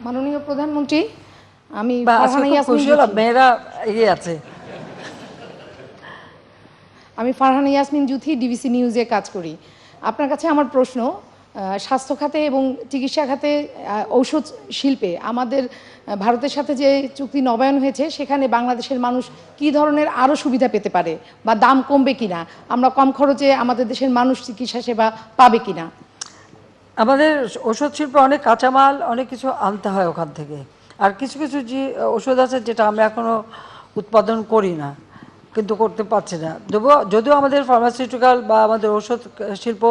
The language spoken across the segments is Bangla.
মাননীয় প্রধানমন্ত্রী, আমি বা আজকে ফারহানা খুব ইয়াসমিন খুশি হলাম, জুথি। মেয়েরা এগিয়ে আছে। আমি ফারহানা ইয়াসমিন জুথি, ডিবিসি নিউজে কাজ করি। আপনার কাছে আমার প্রশ্ন, স্বাস্থ্য খাতে এবং চিকিৎসা খাতে, ঔষধ শিল্পে আমাদের ভারতের সাথে যে চুক্তি নবায়ন হয়েছে সেখানে বাংলাদেশের মানুষ কি ধরনের আরও সুবিধা পেতে পারে, বা দাম কমবে কিনা, আমরা কম খরচে আমাদের দেশের মানুষ চিকিৎসা সেবা পাবে কিনা? আমাদের ওষুধ শিল্পে অনেক কাঁচামাল, অনেক কিছু আনতে হয় ওখান থেকে। আর কিছু কিছু যে ওষুধ আছে যেটা আমরা এখনও উৎপাদন করি না, কিন্তু করতে পারছি না। যদিও আমাদের ফার্মাসিউটিক্যাল বা আমাদের ওষুধ শিল্প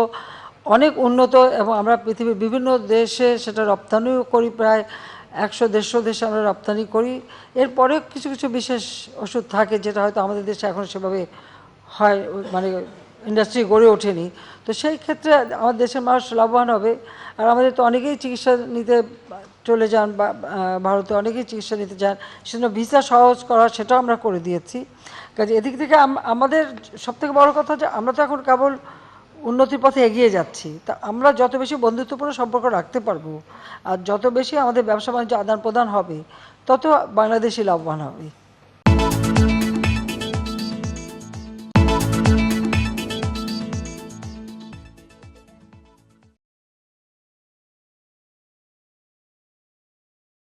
অনেক উন্নত, এবং আমরা পৃথিবীর বিভিন্ন দেশে সেটা রপ্তানিও করি, প্রায় 100-150 দেশে আমরা রপ্তানি করি। এরপরে কিছু কিছু বিশেষ ওষুধ থাকে যেটা হয়তো আমাদের দেশে এখন সেভাবে হয়, মানে ইন্ডাস্ট্রি গড়ে ওঠেনি। তো সেই ক্ষেত্রে আমাদের দেশের মানুষ লাভবান হবে। আর আমাদের তো অনেকেই চিকিৎসা নিতে চলে যান, বা ভারতে অনেকেই চিকিৎসা নিতে যান, সেজন্য ভিসা সহজ করা সেটাও আমরা করে দিয়েছি। কাজে এদিক থেকে আমাদের সবথেকে বড় কথা যে আমরা তো এখন কেবল উন্নতির পথে এগিয়ে যাচ্ছি। তা আমরা যত বেশি বন্ধুত্বপূর্ণ সম্পর্ক রাখতে পারবো, আর যত বেশি আমাদের ব্যবসা বাণিজ্য আদান প্রদান হবে, তত বাংলাদেশি লাভবান হবে।